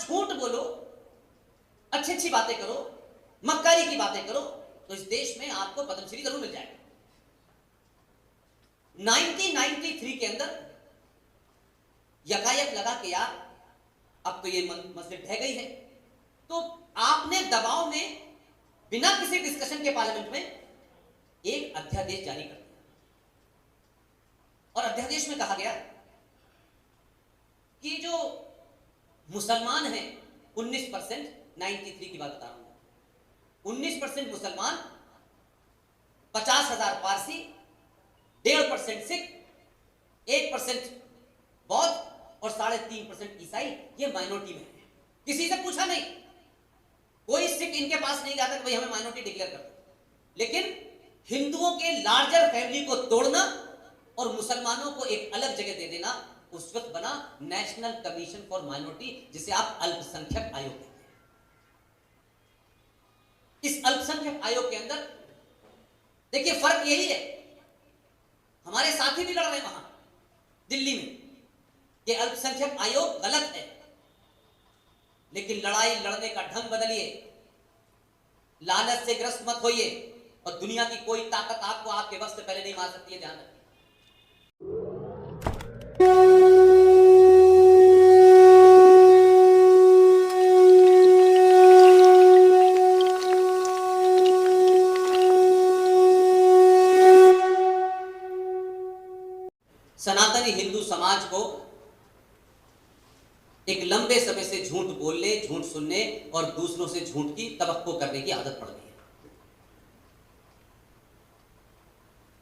झूठ बोलो, अच्छी अच्छी बातें करो, मक्कारी की बातें करो, तो इस देश में आपको पद्मश्री जरूर मिल जाएगा। 1993 के अंदर यकायक लगा कि यार अब तो ये मस्जिद ढह गई है, तो आपने दबाव में बिना किसी डिस्कशन के पार्लियामेंट में एक अध्यादेश जारी कर दिया, और अध्यादेश में कहा गया कि जो मुसलमान हैं 19%, 93 की बात बता रहा हूं, 19% मुसलमान, 50,000 पारसी, 1.5% सिख, 1% बौद्ध और 3.5% ईसाई, ये माइनॉरिटी में है। किसी से पूछा नहीं, कोई सिख इनके पास नहीं जाता कि भाई हमें माइनॉरिटी डिक्लेयर कर दो, लेकिन हिंदुओं के लार्जर फैमिली को तोड़ना और मुसलमानों को एक अलग जगह दे देना, उस वक्त बना नेशनल कमीशन फॉर माइनॉरिटी, जिसे आप अल्पसंख्यक आयोग कहते हैं। इस अल्पसंख्यक आयोग के अंदर देखिए फर्क यही है, हमारे साथी भी लड़ रहे हैं वहां दिल्ली में कि अल्पसंख्यक आयोग गलत है, लेकिन लड़ाई लड़ने का ढंग बदलिए, लालच से ग्रस्त मत होइए, और दुनिया की कोई ताकत आपको आपके वक्त से पहले नहीं मार सकती है, ध्यान रखिए। सनातनी हिंदू समाज को एक लंबे समय से झूठ बोलने, झूठ सुनने और दूसरों से झूठ की तवक्को करने की आदत पड़ गई है,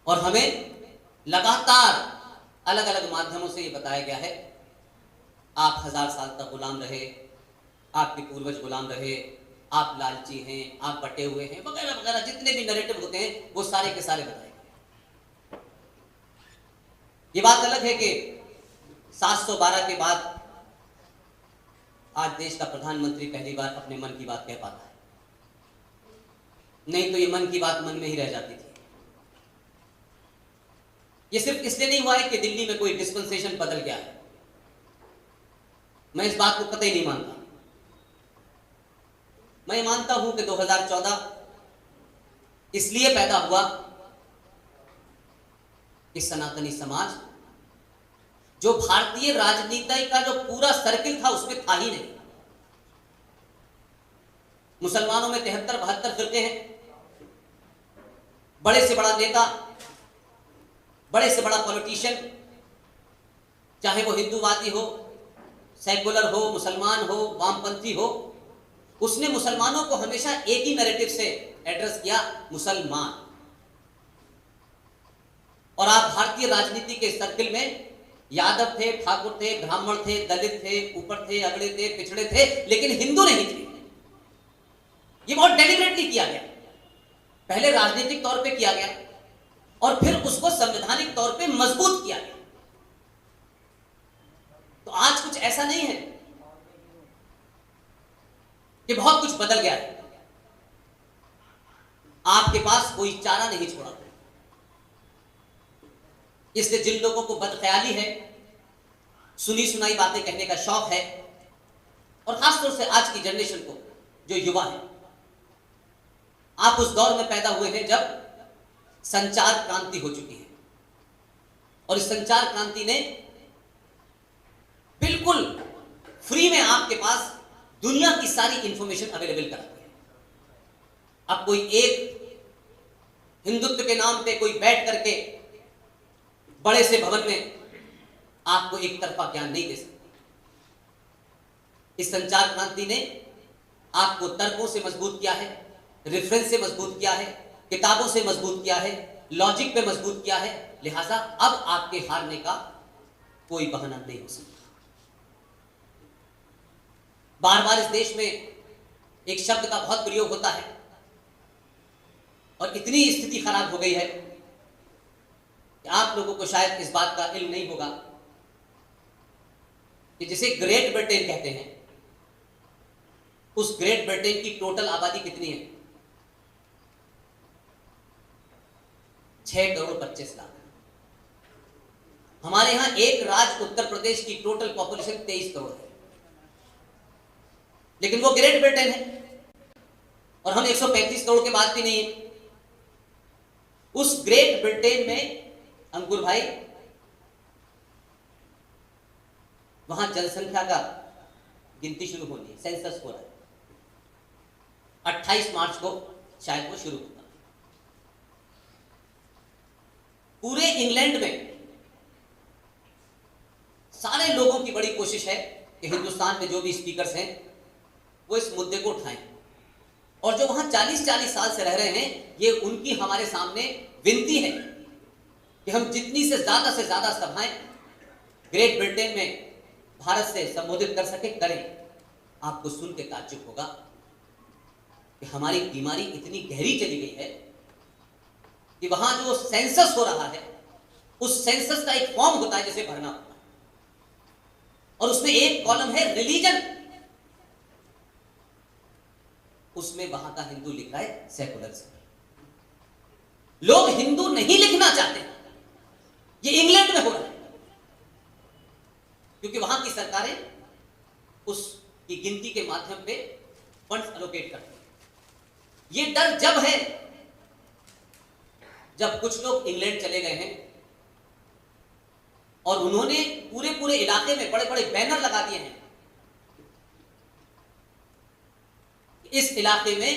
और हमें लगातार अलग अलग माध्यमों से यह बताया गया है आप 1000 साल तक गुलाम रहे, आपके पूर्वज गुलाम रहे, आप लालची हैं, आप बटे हुए हैं, वगैरह वगैरह, जितने भी नैरेटिव होते हैं वो सारे के सारे बताए गए। ये बात अलग है कि 712 के बाद आज देश का प्रधानमंत्री पहली बार अपने मन की बात कह पाता है, नहीं तो ये मन की बात मन में ही रह जाती थी। ये सिर्फ इसलिए नहीं हुआ है कि दिल्ली में कोई डिस्पेंसेशन बदल गया है, मैं इस बात को कतई नहीं मानता। मैं मानता हूं कि 2014 इसलिए पैदा हुआ कि सनातनी समाज जो भारतीय राजनीति का जो पूरा सर्किल था उसमें था ही नहीं। मुसलमानों में 73-72 फिरके हैं, बड़े से बड़ा नेता, बड़े से बड़ा पॉलिटिशियन, चाहे वो हिंदूवादी हो, सेकुलर हो, मुसलमान हो, वामपंथी हो, उसने मुसलमानों को हमेशा एक ही नैरेटिव से एड्रेस किया, मुसलमान। और आप भारतीय राजनीति के सर्किल में यादव थे, ठाकुर थे, ब्राह्मण थे, दलित थे, ऊपर थे, अगड़े थे, पिछड़े थे, लेकिन हिंदू नहीं थे। ये बहुत डेलिबरेटली किया गया, पहले राजनीतिक तौर पे किया गया और फिर उसको संवैधानिक तौर पे मजबूत किया गया। तो आज कुछ ऐसा नहीं है कि बहुत कुछ बदल गया है, आपके पास कोई चारा नहीं छोड़ा। इसलिए जिन लोगों को बदख्याली है, सुनी सुनाई बातें कहने का शौक है, और खासतौर से आज की जनरेशन को जो युवा है, आप उस दौर में पैदा हुए हैं जब संचार क्रांति हो चुकी है, और इस संचार क्रांति ने बिल्कुल फ्री में आपके पास दुनिया की सारी इंफॉर्मेशन अवेलेबल करा दी है। अब कोई एक हिंदुत्व के नाम पे कोई बैठ करके बड़े से भवन में आपको एक तरफा ज्ञान नहीं दे सकता। इस संचार क्रांति ने आपको तर्कों से मजबूत किया है, रेफरेंस से मजबूत किया है, किताबों से मजबूत किया है, लॉजिक पे मजबूत किया है। लिहाजा अब आपके हारने का कोई बहाना नहीं हो सकता। बार बार इस देश में एक शब्द का बहुत प्रयोग होता है, और इतनी स्थिति खराब हो गई है कि आप लोगों को शायद इस बात का इल्म नहीं होगा कि जिसे ग्रेट ब्रिटेन कहते हैं, उस ग्रेट ब्रिटेन की टोटल आबादी कितनी है? 6,25,00,000। हमारे यहां एक राज्य उत्तर प्रदेश की टोटल पॉपुलेशन 23 करोड़ है। लेकिन वो ग्रेट ब्रिटेन है और हम 135 करोड़ के बाद भी नहीं है। उस ग्रेट ब्रिटेन में अंकुर भाई, वहां जनसंख्या का गिनती शुरू होनी है, सेंसस हो रहा है। 28 मार्च को शायद वो शुरू होगा। पूरे इंग्लैंड में सारे लोगों की बड़ी कोशिश है कि हिंदुस्तान में जो भी स्पीकर्स हैं वो इस मुद्दे को उठाएं, और जो वहां 40-40 साल से रह रहे हैं, ये उनकी हमारे सामने विनती है कि हम जितनी से ज्यादा सभाएं ग्रेट ब्रिटेन में भारत से संबोधित कर सके करें। आपको सुन के ताज्जुब होगा कि हमारी बीमारी इतनी गहरी चली गई है कि वहां जो सेंसस हो रहा है, उस सेंसस का एक फॉर्म होता है जिसे भरना होता है, और उसमें एक कॉलम है रिलीजन, उसमें वहां का हिंदू लिखा है सेकुलर से। लोग हिंदू नहीं लिखना चाहते। ये इंग्लैंड में हो रहा है क्योंकि वहां की सरकारें उसकी गिनती के माध्यम पे फंड्स एलोकेट करती हैं। ये डर जब है जब कुछ लोग इंग्लैंड चले गए हैं और उन्होंने पूरे इलाके में बड़े बड़े बैनर लगा दिए हैं, इस इलाके में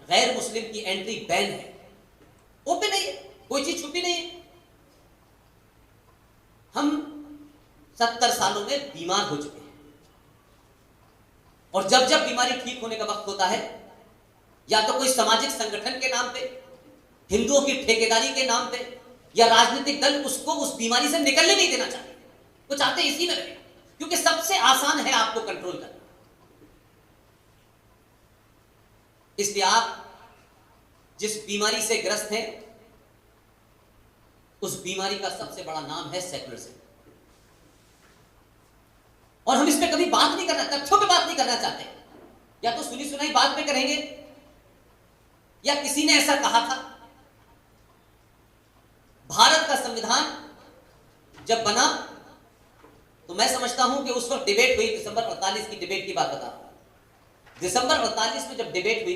गैर मुस्लिम की एंट्री बैन है। ओपन नहीं है, कोई चीज छुपी नहीं है। हम 70 सालों में बीमार हो चुके हैं, और जब जब बीमारी ठीक होने का वक्त होता है, या तो कोई सामाजिक संगठन के नाम पे, हिंदुओं की ठेकेदारी के नाम पे, या राजनीतिक दल उसको उस बीमारी से निकलने नहीं देना चाहते। वो चाहते इसी में रहे, क्योंकि सबसे आसान है आपको कंट्रोल करना। इसलिए आप जिस बीमारी से ग्रस्त हैं, उस बीमारी का सबसे बड़ा नाम है सेकुलरिज्म। और हम इस पे कभी बात नहीं करना, तथ्यों पे बात नहीं करना चाहते। या तो सुनी सुनाई बात पे करेंगे, या किसी ने ऐसा कहा था। भारत का संविधान जब बना तो मैं समझता हूं कि उस वक्त डिबेट हुई, दिसंबर 48 की डिबेट की बात बता रहा हूं। दिसंबर 48 में जब डिबेट हुई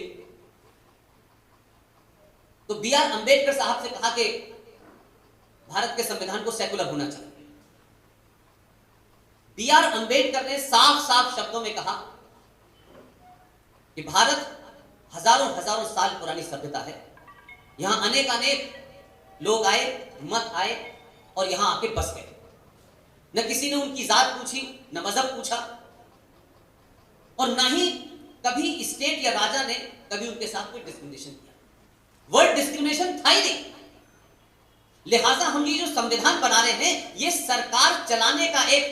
तो B.R. अंबेडकर साहब से कहा कि भारत के संविधान को सेकुलर होना चाहिए। B.R. अंबेडकर ने साफ साफ शब्दों में कहा कि भारत हजारों साल पुरानी सभ्यता है, यहां अनेक लोग आए, मत आए और यहां आके बस गए। न किसी ने उनकी जात पूछी, न मजहब पूछा, और न ही कभी स्टेट या राजा ने कभी उनके साथ कोई डिस्क्रिमिनेशन किया। वर्ड डिस्क्रिमिनेशन था ही नहीं। लिहाजा हम ये जो संविधान बना रहे हैं, ये सरकार चलाने का एक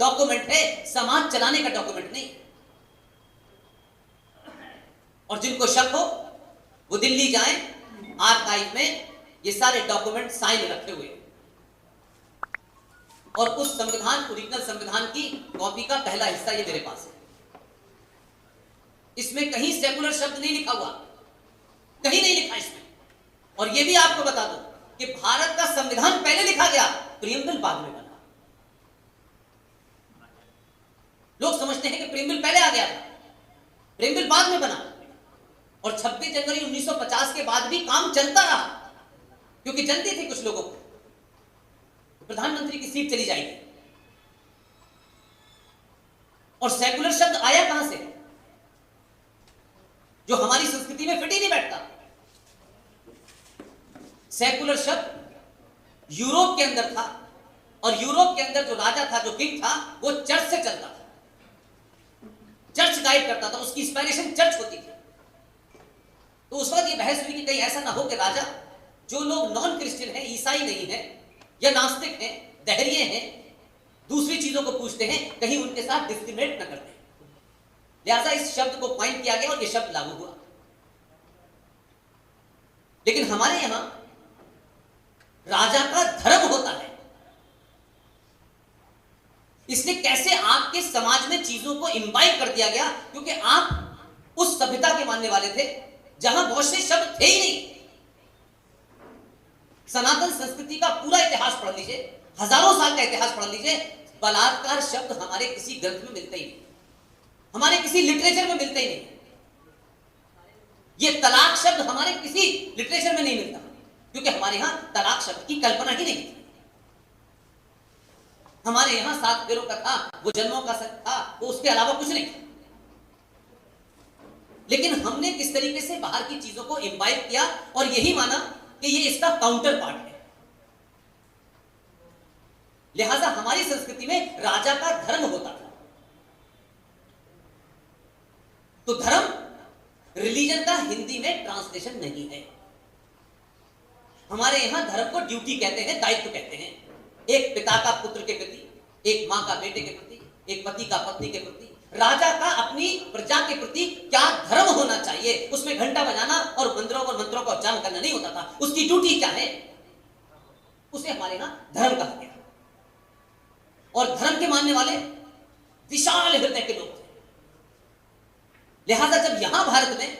डॉक्यूमेंट है, समाज चलाने का डॉक्यूमेंट नहीं। और जिनको शक हो वो दिल्ली जाएं, आर्काइव में ये सारे डॉक्यूमेंट साइन रखे हुए, और उस संविधान, ओरिजिनल संविधान की कॉपी का पहला हिस्सा ये मेरे पास है। इसमें कहीं सेकुलर शब्द नहीं लिखा हुआ, कहीं नहीं लिखा इसमें। और ये भी आपको बता दूं कि भारत का संविधान पहले लिखा गया, प्रीएम्बल बाद में बना। लोग समझते हैं कि प्रीएम्बल पहले आ गया था, प्रीएम्बल बाद में बना। और 26 जनवरी 1950 के बाद भी काम चलता रहा, क्योंकि जनती थी कुछ लोगों को प्रधानमंत्री की सीट चली जाएगी। और सेकुलर शब्द आया कहां से, जो हमारी संस्कृति में फिट ही नहीं बैठता। सेकुलर शब्द यूरोप के अंदर था, और यूरोप के अंदर जो राजा था, जो किंग था, वो चर्च से चलता था, चर्च गाइड करता था, उसकी इंस्पिरेशन चर्च होती थी। तो उस वक्त ये बहस हुई कि कहीं ऐसा ना हो कि राजा, जो लोग नॉन क्रिश्चियन हैं, ईसाई नहीं है या नास्तिक हैं, दहरिये हैं, दूसरी चीजों को पूछते हैं, कहीं उनके साथ डिस्क्रिमिनेट न करते। लिहाजा इस शब्द को पॉइंट किया गया और यह शब्द लागू हुआ। लेकिन हमारे यहां राजा का धर्म होता है, इसलिए कैसे आपके समाज में चीजों को इम्बाइब कर दिया गया, क्योंकि आप उस सभ्यता के मानने वाले थे जहां बहुत से शब्द थे ही नहीं। सनातन संस्कृति का पूरा इतिहास पढ़ लीजिए, हजारों साल का इतिहास पढ़ लीजिए, बलात्कार शब्द हमारे किसी ग्रंथ में मिलता ही नहीं, हमारे किसी किसी लिटरेचर में मिलते ही नहीं। ये तलाक शब्द हमारे किसी लिटरेचर में नहीं मिलता, क्योंकि हमारे यहां तलाक शब्द की कल्पना ही नहीं थी। हमारे यहां 7 फेरों का था, वो जन्मों का था, वो उसके अलावा कुछ नहीं। लेकिन हमने किस तरीके से बाहर की चीजों को इम्बाइब किया और यही माना कि ये इसका काउंटर पार्ट है। लिहाजा हमारी संस्कृति में राजा का धर्म होता था। तो धर्म रिलीजन का हिंदी में ट्रांसलेशन नहीं है। हमारे यहां धर्म को ड्यूटी कहते हैं, दायित्व कहते हैं। एक पिता का पुत्र के प्रति, एक मां का बेटे के प्रति, एक पति का पत्नी के प्रति, राजा का अपनी प्रजा के प्रति क्या धर्म होना चाहिए, उसमें घंटा बजाना और मंत्रों का उच्चारण करना नहीं होता था। उसकी ड्यूटी क्या है, उसे हमारे यहां धर्म कहा गया। और धर्म के मानने वाले विशाल हृदय के लोग थे। लिहाजा जब यहां भारत में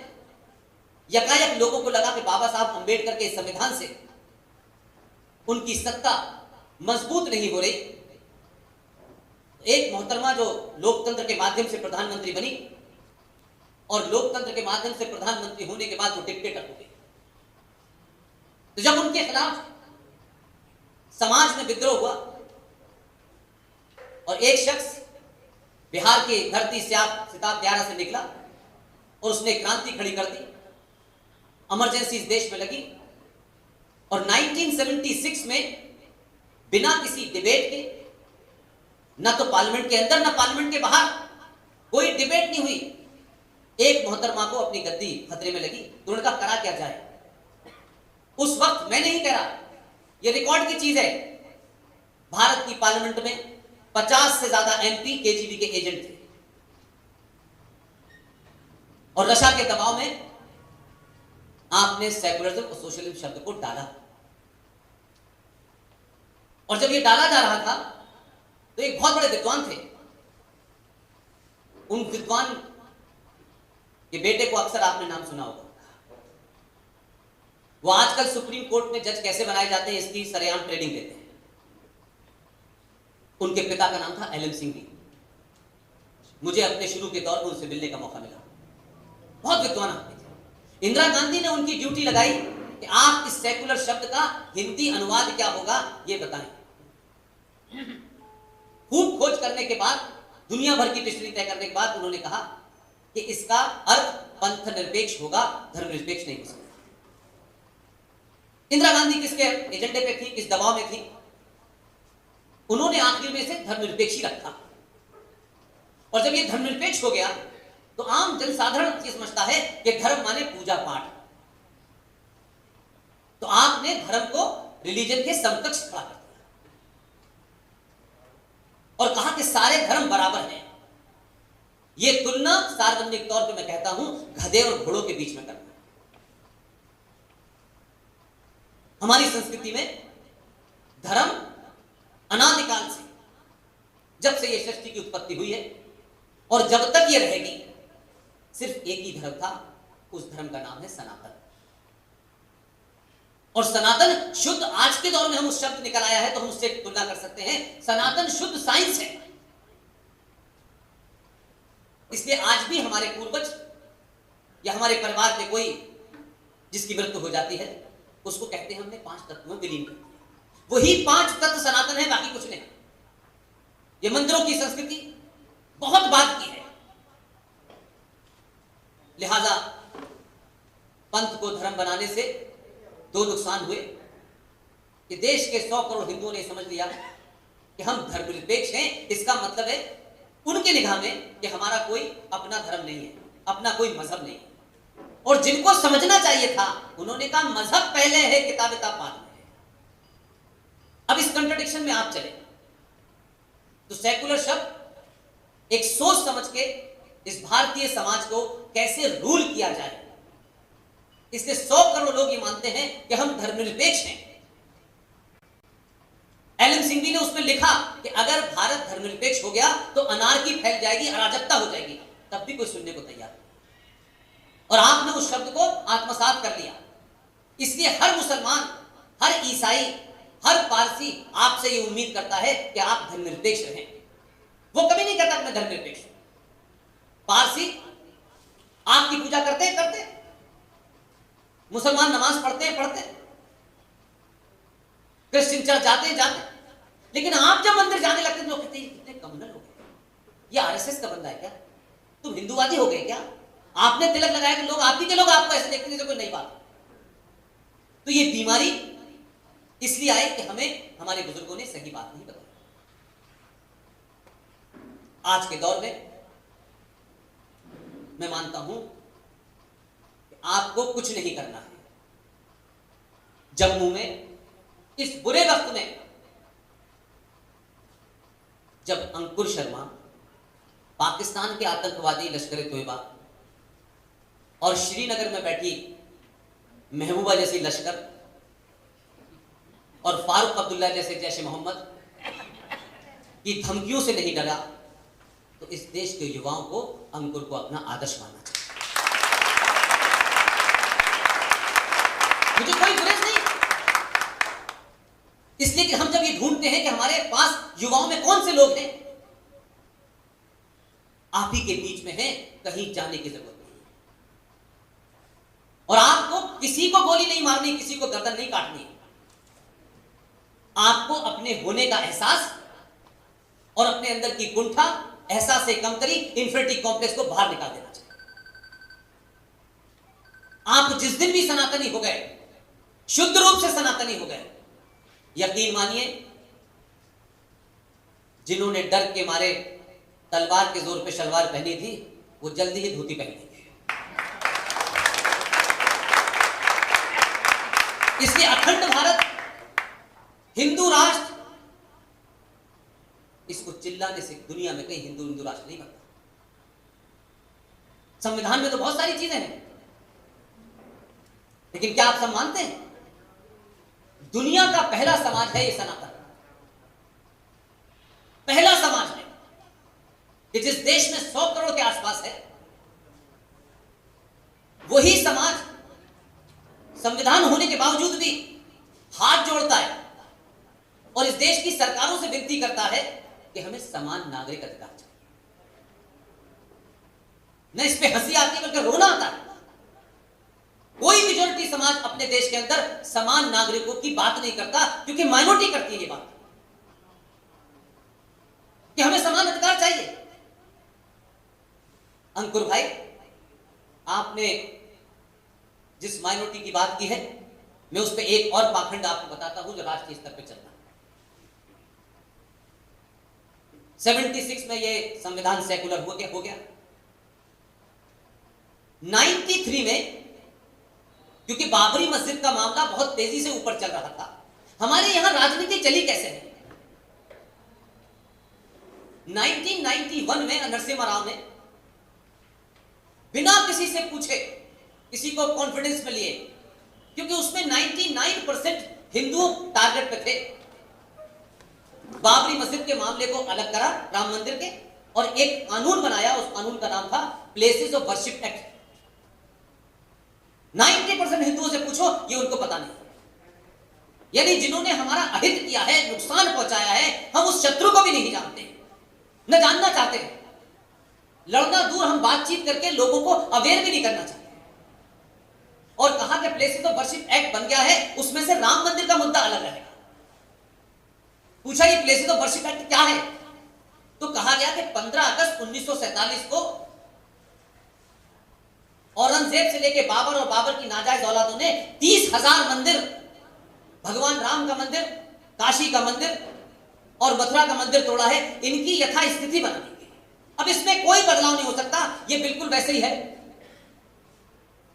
यकायक लोगों को लगा कि बाबा साहब अंबेडकर के संविधान से उनकी सत्ता मजबूत नहीं हो रही, एक मोहतरमा जो लोकतंत्र के माध्यम से प्रधानमंत्री बनी और लोकतंत्र के माध्यम से प्रधानमंत्री होने के बाद वो डिक्टेटर हो गई। तो जब उनके खिलाफ समाज में विद्रोह हुआ और एक शख्स बिहार की धरती से सिताब 11 से निकला और उसने क्रांति खड़ी कर दी, इमरजेंसी इस देश में लगी और 1976 में बिना किसी डिबेट के, ना तो पार्लियामेंट के अंदर ना पार्लियामेंट के बाहर, कोई डिबेट नहीं हुई, एक मोहतरमा को अपनी गद्दी खतरे में लगी। तो उन्होंने कहा करा क्या जाए। उस वक्त मैं नहीं कह रहा, यह रिकॉर्ड की चीज है, भारत की पार्लियामेंट में 50 से ज्यादा एमपी केजीबी के एजेंट थे और रशा के दबाव में आपने सेकुलरिज्म और सोशलिज्म शब्द को डाला। और जब यह डाला जा रहा था तो एक बहुत बड़े विद्वान थे, उन विद्वान के बेटे को अक्सर आपने नाम सुना होगा। वो आजकल सुप्रीम कोर्ट में जज कैसे बनाए जाते हैं इसकी सरेआम ट्रेनिंग देते हैं। उनके पिता का नाम था एलएम सिंघवी। मुझे अपने शुरू के दौर में उनसे मिलने का मौका मिला। बहुत विद्वान आदमी थे। इंदिरा गांधी ने उनकी ड्यूटी लगाई कि आप इस सेकुलर शब्द का हिंदी अनुवाद क्या होगा ये बताएं। खूब खोज करने के बाद, दुनिया भर की डिक्शनरी तय करने के बाद उन्होंने कहा कि इसका अर्थ पंथ निरपेक्ष होगा, धर्मनिरपेक्ष नहीं हो सकता। इंदिरा गांधी किसके एजेंडे पे थी, किस दबाव में थी, उन्होंने आखिर में से धर्मनिरपेक्ष ही रखा। और जब ये धर्मनिरपेक्ष हो गया तो आम जनसाधारण ये समझता है कि धर्म माने पूजा पाठ। तो आपने धर्म को रिलीजन के समकक्ष खड़ा कर दिया और कहा कि सारे धर्म बराबर हैं। यह तुलना सार्वजनिक तौर पे मैं कहता हूं गधे और घोड़ों के बीच में करना। हमारी संस्कृति में धर्म अनादिकाल से, जब से यह सृष्टि की उत्पत्ति हुई है और जब तक यह रहेगी, सिर्फ एक ही धर्म था, उस धर्म का नाम है सनातन। और सनातन शुद्ध, आज के दौर में हम उस शब्द निकल आया है तो हम उससे तुलना कर सकते हैं, सनातन शुद्ध साइंस है। इसलिए आज भी हमारे पूर्वज या हमारे परिवार के कोई जिसकी मृत्यु हो जाती है उसको कहते हैं हमने 5 तत्वों में विलीन कर दिया। वही 5 तत्व सनातन है, बाकी कुछ नहीं। ये मंदिरों की संस्कृति बहुत बाद की है। लिहाजा पंथ को धर्म बनाने से 2 नुकसान हुए कि देश के 100 करोड़ हिंदुओं ने समझ लिया कि हम धर्मनिरपेक्ष हैं। इसका मतलब है उनके निगाह में कि हमारा कोई अपना धर्म नहीं है, अपना कोई मजहब नहीं है। और जिनको समझना चाहिए था उन्होंने कहा मजहब पहले है, किताब बाद में है। अब इस कंट्रडिक्शन में आप चले तो सेकुलर शब्द एक सोच समझ के इस भारतीय समाज को कैसे रूल किया जाए, इसलिए 100 करोड़ लोग ये मानते हैं कि हम धर्मनिरपेक्ष हैं। एलएम सिंघवी ने उसमें लिखा कि अगर भारत धर्मनिरपेक्ष हो गया तो अनार्की फैल जाएगी, अराजकता हो जाएगी। तब भी कोई सुनने को तैयार नहीं और आपने उस शब्द को आत्मसात कर लिया। इसलिए हर मुसलमान, हर ईसाई, हर पारसी आपसे ये उम्मीद करता है कि आप धर्मनिरपेक्ष रहें। वो कभी नहीं कहता कि मैं धर्मनिरपेक्ष हूं। पारसी मुसलमान नमाज पढ़ते हैं, क्रिश्चियन चर्च जाते हैं, लेकिन आप जब मंदिर जाने लगते हैं लोग कहते हैं कितने कम्युनल हो गए, ये आरएसएस का बंदा है क्या, तुम हिंदूवादी हो गए क्या, आपने तिलक लगाया कि लोग आप ही के लोग आपको ऐसे देखते हैं जैसे कोई नई बात। तो ये बीमारी इसलिए आई कि हमें हमारे बुजुर्गों ने सही बात नहीं बताई। आज के दौर में मैं मानता हूं कि आपको कुछ नहीं करना है। जम्मू में इस बुरे वक्त में जब अंकुर शर्मा पाकिस्तान के आतंकवादी लश्कर-ए-तोयबा और श्रीनगर में बैठी महबूबा जैसी लश्कर और फारूक अब्दुल्ला जैसे जैश मोहम्मद की धमकियों से नहीं डरा, तो इस देश के युवाओं को अंकुर को अपना आदर्श मानना चाहिए। मुझे कोई गुरेज नहीं, इसलिए कि हम जब ये ढूंढते हैं कि हमारे पास युवाओं में कौन से लोग हैं, आप ही के बीच में हैं, कहीं जाने की जरूरत नहीं। और आपको किसी को गोली नहीं मारनी, किसी को गर्दन नहीं काटनी, आपको अपने होने का एहसास और अपने अंदर की कुंठा, एहसास से कमतरी, इंफिनिटी कॉम्प्लेक्स को बाहर निकाल देना चाहिए। आप जिस दिन भी सनातनी हो गए, शुद्ध रूप से सनातनी हो गए, यकीन मानिए जिन्होंने डर के मारे तलवार के जोर पे शलवार पहनी थी, वो जल्दी ही धोती पहनेंगे। इसलिए अखंड भारत, हिंदू राष्ट्र, इसको चिल्लाने से दुनिया में कहीं हिंदू हिंदू राष्ट्र नहीं बनता। संविधान में तो बहुत सारी चीजें हैं, लेकिन क्या आप सब मानते हैं दुनिया का पहला समाज है ये सनातन। पहला समाज है कि जिस देश में 100 करोड़ के आसपास है, वही समाज संविधान होने के बावजूद भी हाथ जोड़ता है और इस देश की सरकारों से विनती करता है कि हमें समान नागरिक अधिकार चाहिए। न इस पे हंसी आती है बल्कि रोना आता है। कोई मेजॉरिटी समाज अपने देश के अंदर समान नागरिकों की बात नहीं करता, क्योंकि माइनॉरिटी करती है ये बात कि हमें समान अधिकार चाहिए। अंकुर भाई, आपने जिस माइनॉरिटी की बात की है, मैं उस पर एक और पाखंड आपको बताता हूं जो राष्ट्रीय स्तर पर चलता है। 76 में ये संविधान सेकुलर हो गया। 93 में क्योंकि बाबरी मस्जिद का मामला बहुत तेजी से ऊपर चल रहा था, हमारे यहां राजनीति चली कैसे है। 1991 में नरसिम्हा राव ने बिना किसी से पूछे, किसी को कॉन्फिडेंस में लिए, क्योंकि उसमें 99% हिंदू टारगेट पे थे, बाबरी मस्जिद के मामले को अलग करा राम मंदिर के और एक कानून बनाया। उस कानून का नाम था प्लेसेस ऑफ वर्शिप एक्ट। 90% हिंदुओं से पूछो, ये उनको पता नहीं। यानी जिन्होंने हमारा अहित किया है, नुकसान पहुंचाया है, हम उस शत्रु को भी नहीं जानते, न जानना चाहते हैं। लड़ना दूर, हम बातचीत करके लोगों को अवेयर भी नहीं करना चाहते। और कहा कि प्लेसेस ऑफ वर्शिप एक्ट बन गया है, उसमें से राम मंदिर का मुद्दा अलग रहेगा। पूछा ये प्लेसेस ऑफ वर्शिप एक्ट क्या है, तो कहा गया कि 15 अगस्त 1947 को औरंगजेब से लेकर बाबर और बाबर की नाजायज औलादों ने 30,000 मंदिर, भगवान राम का मंदिर, काशी का मंदिर और मथुरा का मंदिर तोड़ा है। इनकी यथास्थिति बना दी गई। अब इसमें कोई बदलाव नहीं हो सकता। ये बिल्कुल वैसे ही है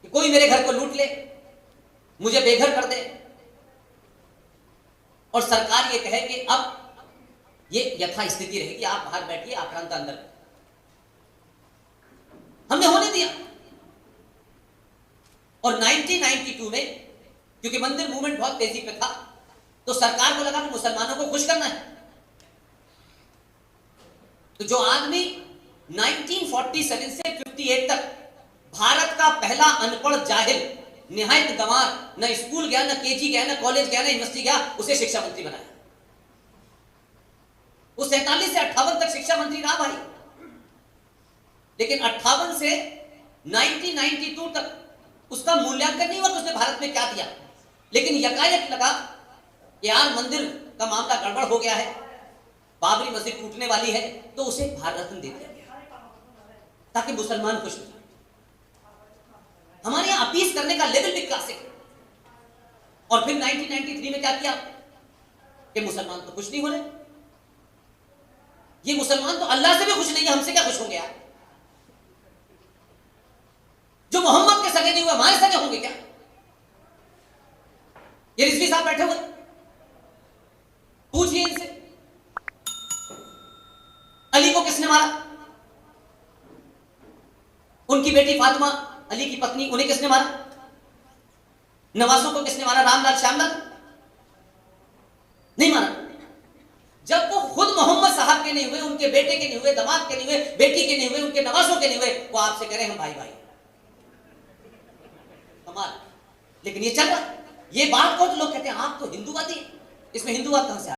कि कोई मेरे घर को लूट ले, मुझे बेघर कर दे और सरकार ये कहे कि अब ये यथास्थिति रहेगी, आप बाहर बैठिए, आक्रांत अंदर। हमने होने दिया। और 1992 में क्योंकि मंदिर मूवमेंट बहुत तेजी पे था, तो सरकार को लगा कि मुसलमानों को खुश करना है। तो जो आदमी 1947 से 58 तक भारत का पहला अनपढ़ जाहिल, निहायत गंवार, न स्कूल गया, न केजी गया, न कॉलेज गया, न यूनिवर्सिटी गया, उसे शिक्षा मंत्री बनाया। वो 47 से 58 तक शिक्षा मंत्री रहा भाई। लेकिन 58 से 1992 तक उसका मूल्यांकन नहीं हुआ कि उसने भारत में क्या दिया, लेकिन यकायक लगा कि यार मंदिर का मामला गड़बड़ हो गया है, बाबरी मस्जिद टूटने वाली है, तो उसे भारत रत्न दे दिया ताकि मुसलमान खुश हो। हमारे यहां अपीस करने का लेवल भी क्लासिक है। और फिर 1993 में क्या किया कि मुसलमान तो खुश नहीं हो रहे, ये मुसलमान तो अल्लाह से भी खुश नहीं है, हमसे क्या खुश होंगे यार? जो मोहम्मद के सगे नहीं हुए हमारे सगे होंगे क्या? ये रिजवी साहब बैठे हुए, पूछिए इनसे, अली को किसने मारा? उनकी बेटी फातिमा, अली की पत्नी, उन्हें किसने मारा? नवाजों को किसने मारा? रामलाल, श्यामलाल? नहीं मारा। जब वो खुद मोहम्मद साहब के नहीं हुए, उनके बेटे के नहीं हुए, दामाद के नहीं हुए, बेटी के नहीं हुए, उनके नवाजों के नहीं हुए, वो आपसे कह रहे हैं हम भाई भाई। कमाल। लेकिन ये चल रहा, ये बात को तो लोग कहते हैं आप तो हिंदूवादी हैं। इसमें हिंदूवाद कहां से